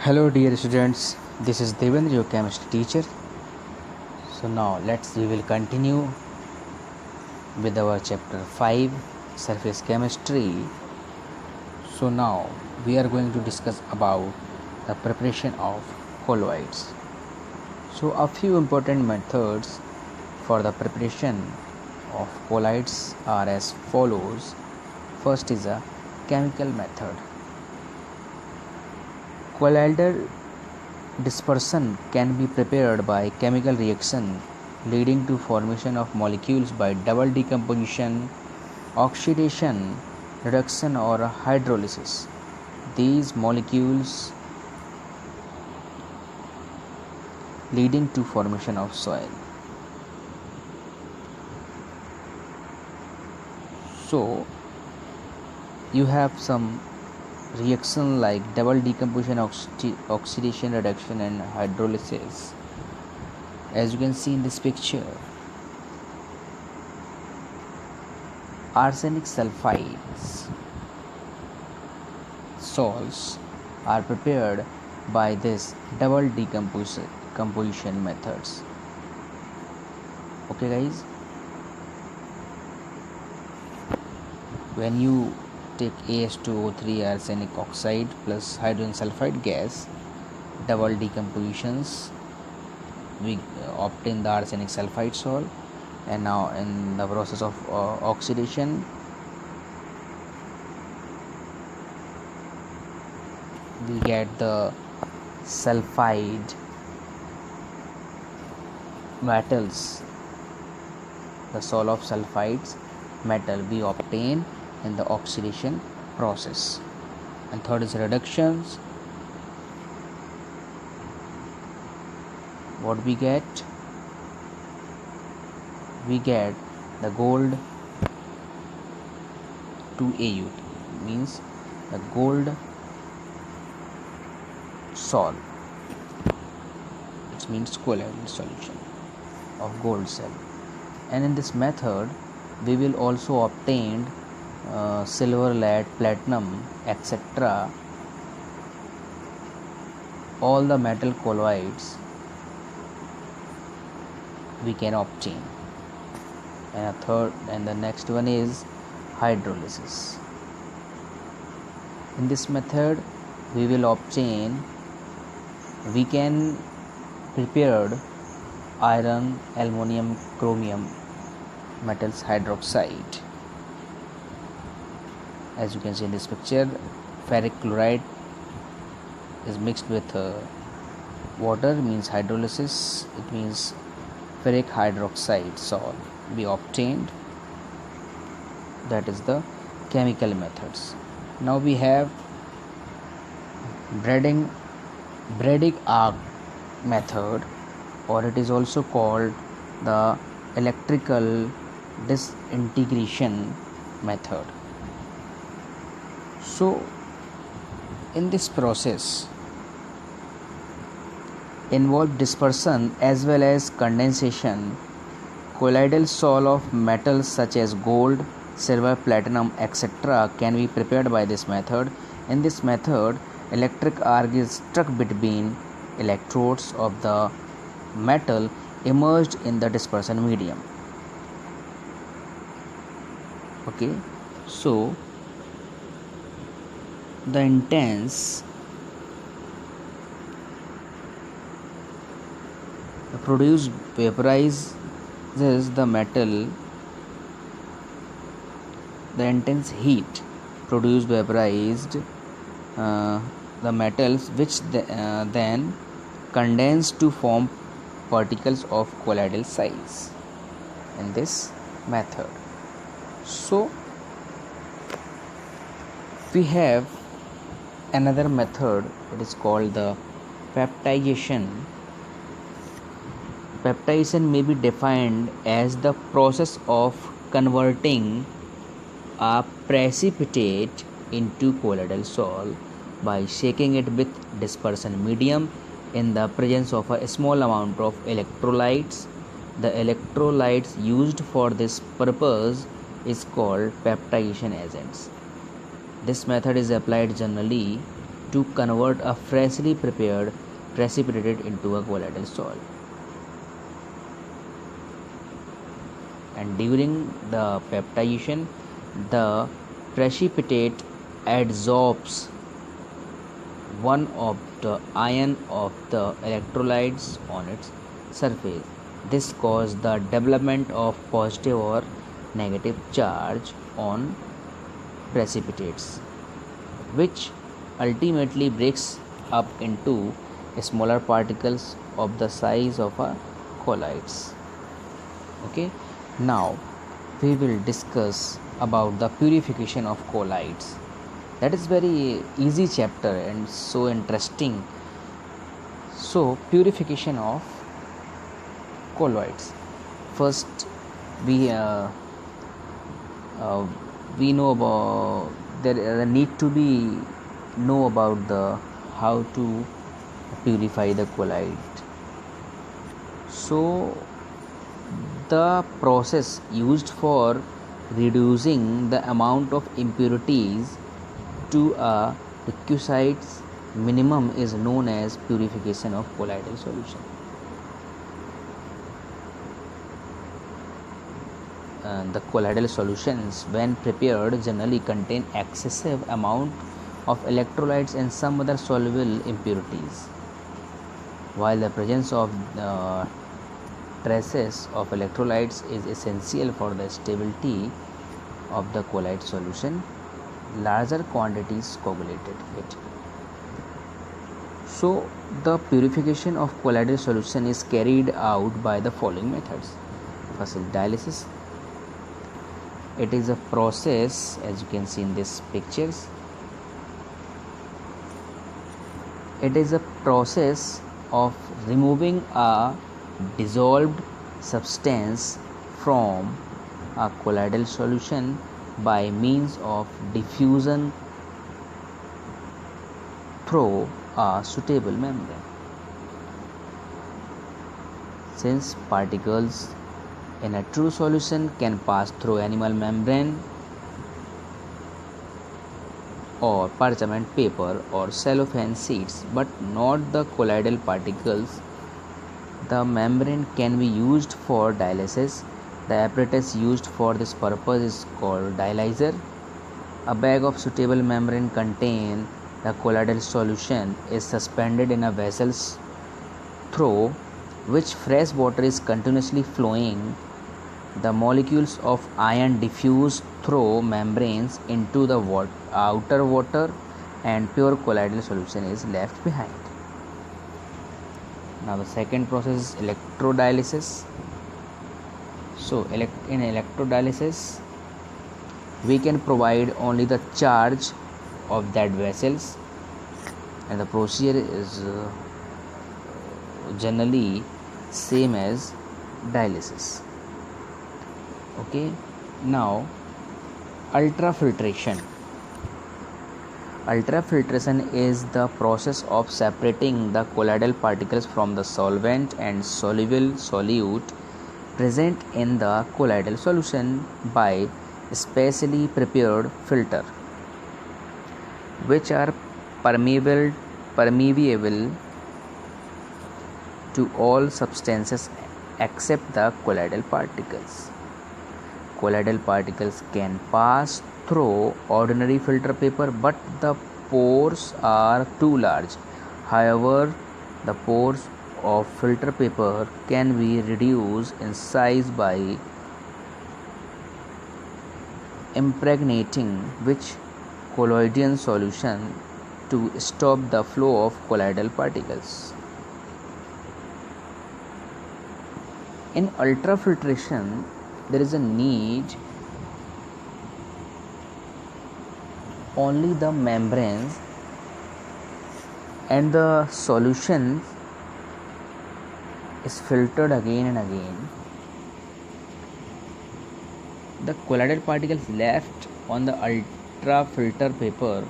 Hello dear students, this is Devendra, your chemistry teacher. So now we will continue with our chapter 5 surface chemistry. So now we are going to discuss about the preparation of colloids. So a few important methods for the preparation of colloids are as follows. First is a chemical method. Colloidal dispersion can be prepared by chemical reaction leading to formation of molecules by double decomposition, oxidation, reduction or hydrolysis. These molecules leading to formation of soil. So you have some reaction like double decomposition, oxidation, reduction and hydrolysis. As you can see in this picture, arsenic sulfides salts are prepared by this double decomposition methods. Okay guys, when you take AS2O3 arsenic oxide plus hydrogen sulfide gas, double decompositions, we obtain the arsenic sulfide salt, and now in the process of oxidation we get the sulfide metals, the salt of sulfides metal we obtain in the oxidation process. And third is reductions. What we get the gold 2AU, means the gold salt, it means colloidal solution of gold cell. And in this method we will also obtain silver, lead, platinum, etc. all the metal colloids we can obtain. And the next one is hydrolysis. In this method we can prepare iron, aluminum, chromium metals hydroxide. As you can see in this picture, ferric chloride is mixed with water, means hydrolysis, it means ferric hydroxide salt we obtained. That is the chemical methods. Now we have Bragg arc method, or it is also called the electrical disintegration method. So in this process involve dispersion as well as condensation. Colloidal salt of metals such as gold, silver, platinum, etc. can be prepared by this method. In this method, electric arc is struck between electrodes of the metal immersed in the dispersion medium. Okay, so the intense produced vaporizes the metal. The intense heat produced vaporized the metals, which then condense to form particles of colloidal size in this method. So we have another method, it is called the peptidation. Peptidation may be defined as the process of converting a precipitate into colloidal salt by shaking it with dispersion medium in the presence of a small amount of electrolytes. The electrolytes used for this purpose is called peptidation agents. This method is applied generally to convert a freshly prepared precipitate into a colloidal solid. And during the peptidation, the precipitate adsorbs one of the ion of the electrolytes on its surface. This causes the development of positive or negative charge on precipitates, which ultimately breaks up into smaller particles of the size of a colloids. Okay, now we will discuss about the purification of colloids. That is very easy chapter and so interesting. So purification of colloids. First, we uh, we know about there need to be know about the how to purify the colloid. So the process used for reducing the amount of impurities to a requisite minimum is known as purification of colloidal solution. The colloidal solutions, when prepared, generally contain excessive amount of electrolytes and some other soluble impurities. While the presence of traces of electrolytes is essential for the stability of the colloid solution, larger quantities coagulated it. So the purification of colloidal solution is carried out by the following methods. First is dialysis. It is a process, as you can see in these pictures. It is a process of removing a dissolved substance from a colloidal solution by means of diffusion through a suitable membrane. Since particles in a true solution can pass through animal membrane or parchment paper or cellophane sheets, but not the colloidal particles, the membrane can be used for dialysis. The apparatus used for this purpose is called dialyzer. A bag of suitable membrane containing the colloidal solution is suspended in a vessel through which fresh water is continuously flowing. The molecules of iron diffuse through membranes into the outer water, and pure colloidal solution is left behind. Now the second process is electrodialysis. So in electrodialysis, we can provide only the charge of that vessels, and the procedure is generally same as dialysis. Okay, now ultrafiltration. Ultrafiltration is the process of separating the colloidal particles from the solvent and soluble solute present in the colloidal solution by specially prepared filter, which are permeable to all substances except the colloidal particles. Colloidal particles can pass through ordinary filter paper, but the pores are too large. However, the pores of filter paper can be reduced in size by impregnating which colloidal solution to stop the flow of colloidal particles. In ultrafiltration, there is a need only the membranes and the solution is filtered again and again. The colloidal particles left on the ultrafilter paper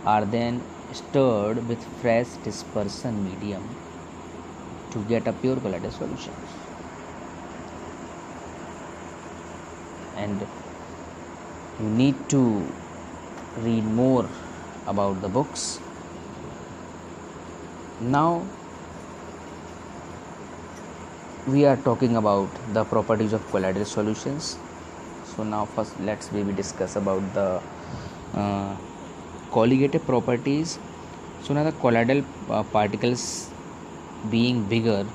are then stirred with fresh dispersion medium to get a pure colloidal solution. And you need to read more about the books Now we are talking about the properties of colloidal solutions. So now first we will discuss about the uh, colligative properties. So now the colloidal particles being bigger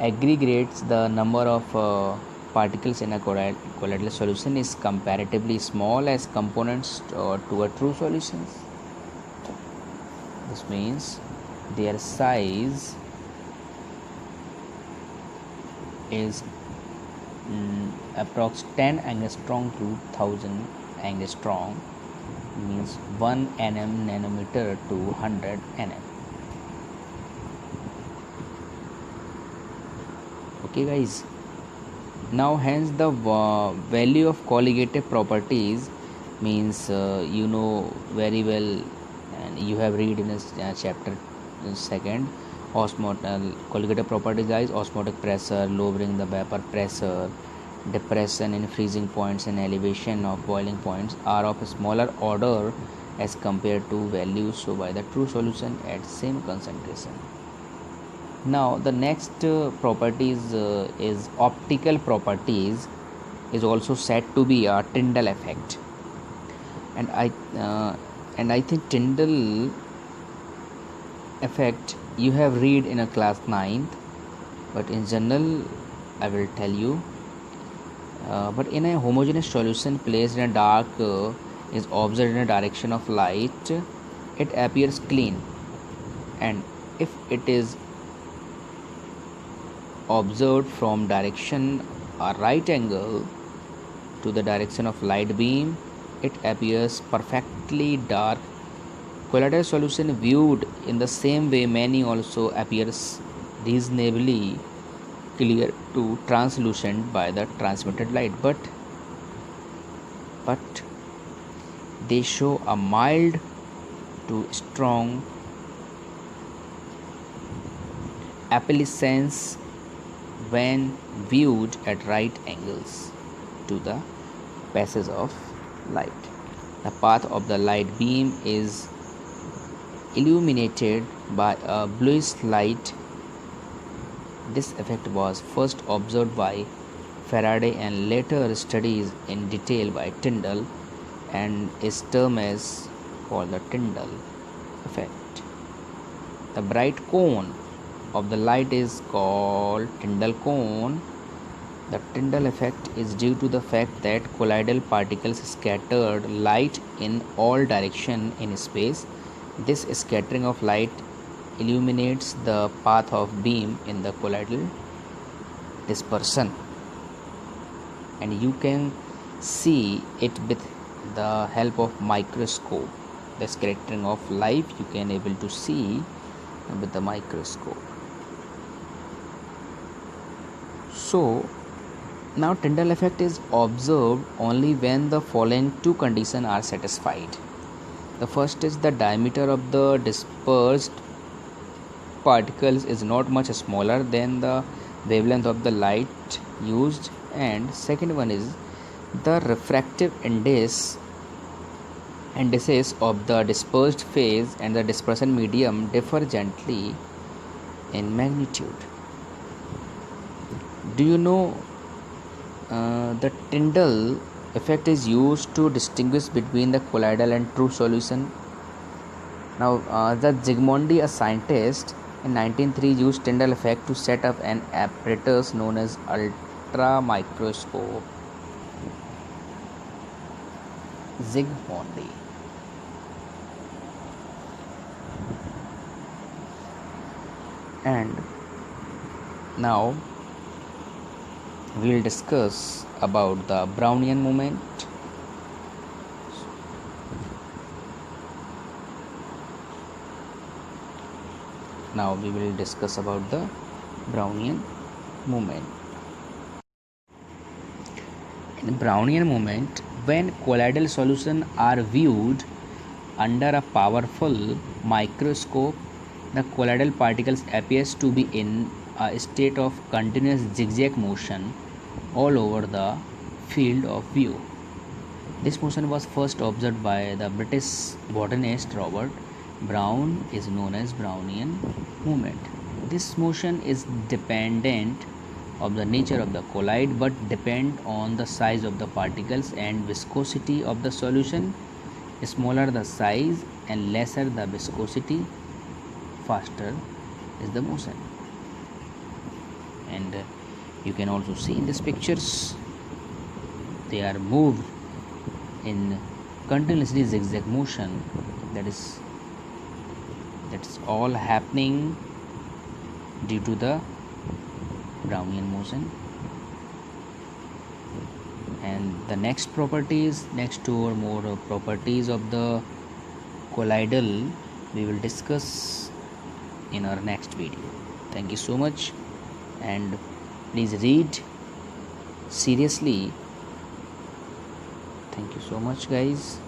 aggregates the number of particles in a colloidal solution is comparatively small as components to a true solution. This means their size is approx 10 angstrom to 1000 angstrom, means 1 nm nanometer to 100 nm. Okay guys, now hence the value of colligative properties means you know very well, and you have read in this chapter second. Colligative properties guys: osmotic pressure, lowering the vapor pressure, depression in freezing points, and elevation of boiling points are of a smaller order as compared to values shown by the true solution at same concentration. Now the next properties is optical properties, is also said to be a Tyndall effect, and I think Tyndall effect you have read in a class 9th, but in general I will tell you. But in a homogeneous solution placed in a dark is observed in a direction of light, it appears clean, and if it is observed from direction a right angle to the direction of light beam, it appears perfectly dark. Colloidal solution viewed in the same way many also appears reasonably clear to translucent by the transmitted light, but they show a mild to strong opalescence when viewed at right angles to the passage of light. The path of the light beam is illuminated by a bluish light. This effect was first observed by Faraday and later studied in detail by Tyndall, and is termed as called the Tyndall effect. The bright cone of the light is called Tyndall cone. The Tyndall effect is due to the fact that colloidal particles scattered light in all directions in space. This scattering of light illuminates the path of beam in the colloidal dispersion, and you can see it with the help of microscope. The scattering of light you can able to see with the microscope. So now Tyndall effect is observed only when the following two conditions are satisfied. The first is the diameter of the dispersed particles is not much smaller than the wavelength of the light used, and second one is the refractive indices of the dispersed phase and the dispersion medium differ gently in magnitude. Do you know the Tyndall effect is used to distinguish between the colloidal and true solution? Now the Zsigmondy, a scientist, in 1903 used Tyndall effect to set up an apparatus known as ultramicroscope. Zsigmondy. And now we will discuss about the Brownian moment. Now we will discuss about the Brownian moment. In Brownian moment, when colloidal solutions are viewed under a powerful microscope, the colloidal particles appears to be in a state of continuous zigzag motion all over the field of view. This motion was first observed by the British botanist Robert Brown is known as Brownian movement. This motion is dependent of the nature of the colloid but depend on the size of the particles and viscosity of the solution. Smaller the size and lesser the viscosity, faster is the motion. And you can also see in these pictures they are moved in continuously zigzag motion. That's all happening due to the Brownian motion. And the next two or more properties of the colloidal we will discuss in our next video. Thank you so much, and please read seriously. Thank you so much, guys.